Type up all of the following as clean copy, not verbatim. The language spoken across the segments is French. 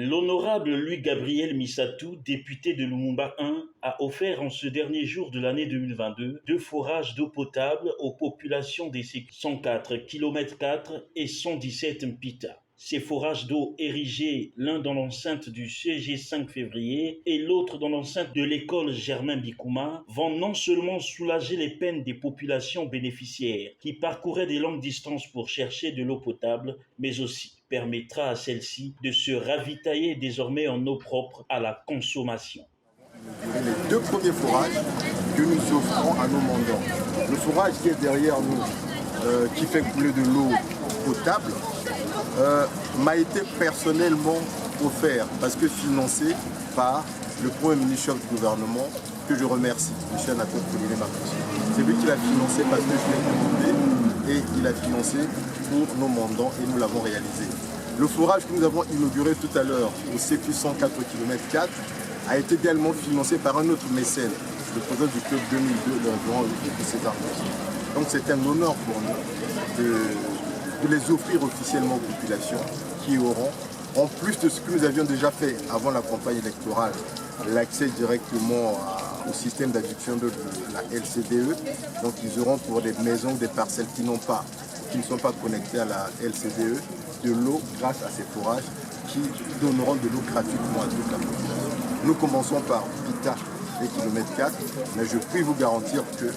L'honorable Louis-Gabriel Missatou, député de Lumumba 1, a offert en ce dernier jour de l'année 2022 deux forages d'eau potable aux populations des 104 km² et 117 Mpita. Ces forages d'eau érigés l'un dans l'enceinte du CG 5 février et l'autre dans l'enceinte de l'école Germain Bikouma vont non seulement soulager les peines des populations bénéficiaires qui parcouraient des longues distances pour chercher de l'eau potable, mais aussi permettra à celle-ci de se ravitailler désormais en eau propre à la consommation. Les deux premiers forages que nous offrons à nos mandants. Le forage qui est derrière nous, qui fait couler de l'eau potable, m'a été personnellement offert parce que financé par le Premier ministre du gouvernement que je remercie, M. Anatole Polyné-Mapuche. C'est lui qui l'a financé parce que je l'ai demandé et il a financé pour nos mandants et nous l'avons réalisé. Le forage que nous avons inauguré tout à l'heure au CQ 104 km² a été également financé par un autre mécène, le président du club 2002, le révérend César. Donc c'est un honneur pour nous de les offrir officiellement aux populations qui auront, en plus de ce que nous avions déjà fait avant la campagne électorale, l'accès directement au système d'adduction de la LCDE. Donc ils auront pour des maisons, des parcelles qui ne sont pas connectées à la LCDE, de l'eau grâce à ces forages qui donneront de l'eau gratuitement à toute la population. Nous commençons par Pita et km 4, mais je puis vous garantir que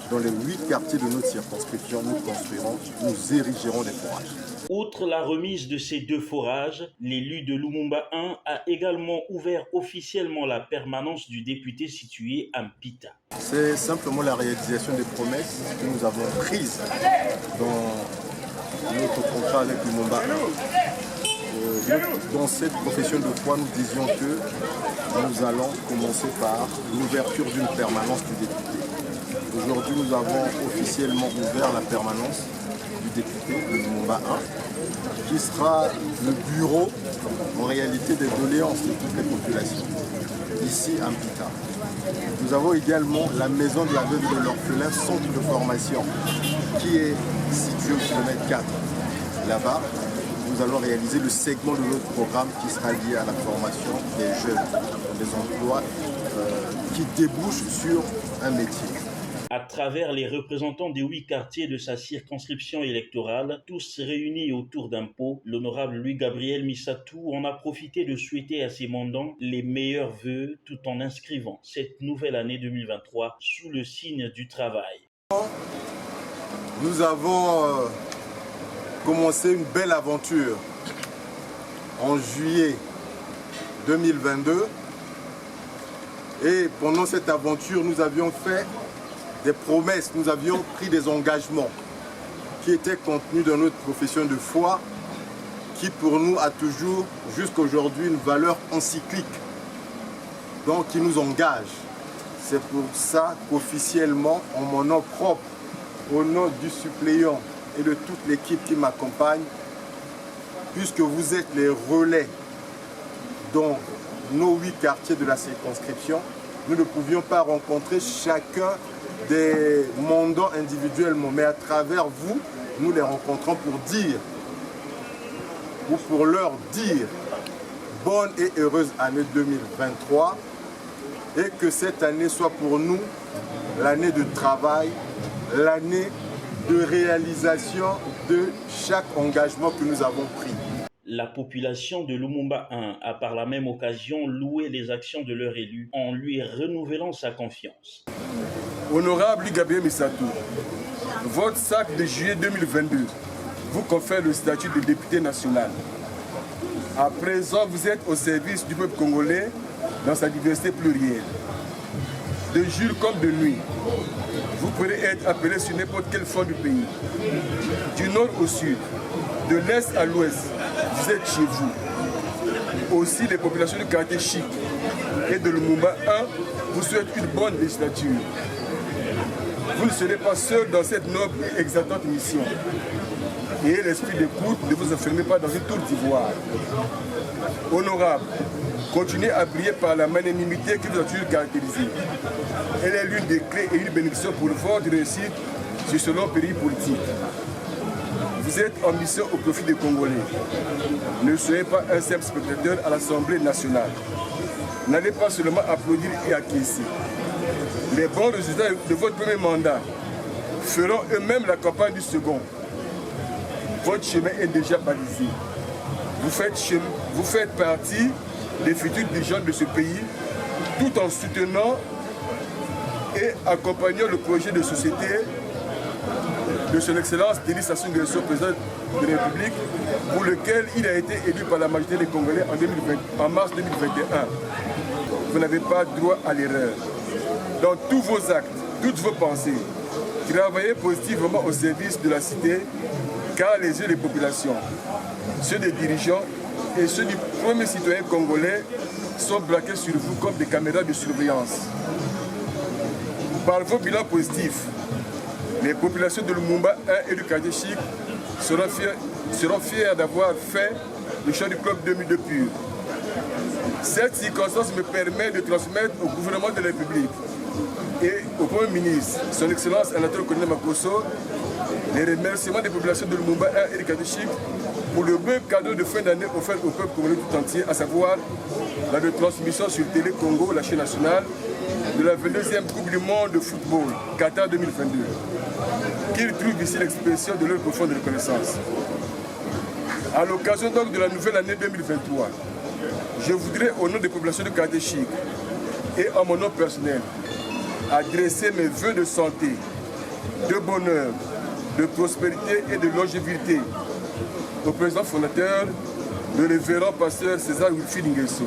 dans les 8 quartiers de notre circonscription, nous érigerons des forages. Outre la remise de ces deux forages, l'élu de Lumumba 1 a également ouvert officiellement la permanence du député situé à Mpita. C'est simplement la réalisation des promesses que nous avons prises dans notre contrat avec Lumumba 1. Dans cette profession de foi, nous disions que nous allons commencer par l'ouverture d'une permanence du député. Aujourd'hui, nous avons officiellement ouvert la permanence du député de Lumumba 1, qui sera le bureau, en réalité, des doléances de toutes les populations, ici à Mpita. Nous avons également la maison de la veuve et de l'orphelin, centre de formation, qui est situé au km 4. Là-bas, nous allons réaliser le segment de notre programme qui sera lié à la formation des jeunes, des emplois qui débouchent sur un métier. À travers les représentants des 8 quartiers de sa circonscription électorale, tous réunis autour d'un pot, l'honorable Louis-Gabriel Missatou en a profité de souhaiter à ses mandants les meilleurs vœux tout en inscrivant cette nouvelle année 2023 sous le signe du travail. Nous avons commencé une belle aventure en juillet 2022 et pendant cette aventure, nous avions fait des promesses, nous avions pris des engagements qui étaient contenus dans notre profession de foi, qui pour nous a toujours, jusqu'à aujourd'hui, une valeur encyclique, donc qui nous engage. C'est pour ça qu'officiellement, en mon nom propre, au nom du suppléant et de toute l'équipe qui m'accompagne, puisque vous êtes les relais dans nos 8 quartiers de la circonscription, nous ne pouvions pas rencontrer chacun des mandants individuellement, mais à travers vous, nous les rencontrons pour dire, ou pour leur dire, bonne et heureuse année 2023, et que cette année soit pour nous l'année de travail, l'année de réalisation de chaque engagement que nous avons pris. La population de Lumumba 1 a par la même occasion loué les actions de leur élu en lui renouvelant sa confiance. Honorable Louis-Gabriel Missatou, votre sac de juillet 2022 vous confère le statut de député national. À présent, vous êtes au service du peuple congolais dans sa diversité plurielle. De jour comme de nuit, vous pourrez être appelé sur n'importe quel fond du pays. Du nord au sud, de l'est à l'ouest, vous êtes chez vous. Aussi, les populations du quartier Chic et de Lumumba 1 vous souhaitent une bonne législature. Vous ne serez pas seul dans cette noble et exaltante mission. Et l'esprit d'écoute, ne vous enfermez pas dans une tour d'ivoire. Honorable, continuez à briller par la magnanimité qui vous a toujours caractérisé. Elle est l'une des clés et une bénédiction pour votre réussite sur ce long périple politique. vous êtes en mission au profit des Congolais. Ne soyez pas un simple spectateur à l'Assemblée nationale. N'allez pas seulement applaudir et acquiescer. Les bons résultats de votre premier mandat feront eux-mêmes la campagne du second. Votre chemin est déjà balisé. Vous faites partie des futurs dirigeants de ce pays, tout en soutenant et accompagnant le projet de société de son Excellence Denis Sassou Nguesso, président de la République, pour lequel il a été élu par la majorité des Congolais en mars 2021. Vous n'avez pas droit à l'erreur. Dans tous vos actes, toutes vos pensées, travaillez positivement au service de la cité, car les yeux des populations, ceux des dirigeants et ceux du premier citoyen congolais sont braqués sur vous comme des caméras de surveillance. Par vos bilans positifs, les populations de Lumumba 1 et du quartier Chic seront fiers d'avoir fait le choix du club 2002 pur. Cette circonstance me permet de transmettre au gouvernement de la République et au Premier ministre, son Excellence Anatole Colonel Makosso, les remerciements des populations de Lumumba 1 et du quartier Chic pour le beau cadeau de fin d'année offert au peuple congolais tout entier, à savoir la retransmission sur Télé Congo, la chaîne nationale, de la 22e Coupe du Monde de football, Qatar 2022, qu'ils trouvent ici l'expression de leur profonde reconnaissance. À l'occasion donc de la nouvelle année 2023, je voudrais, au nom des populations de quartier Chic et en mon nom personnel, adresser mes vœux de santé, de bonheur, de prospérité et de longévité au président fondateur, le révérend pasteur César Wilfrid Nguesso.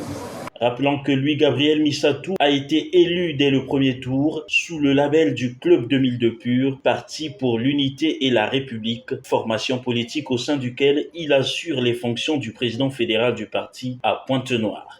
Rappelant que Louis-Gabriel Missatou a été élu dès le premier tour sous le label du Club 2002 Pur, Parti pour l'Unité et la République, formation politique au sein duquel il assure les fonctions du président fédéral du parti à Pointe-Noire.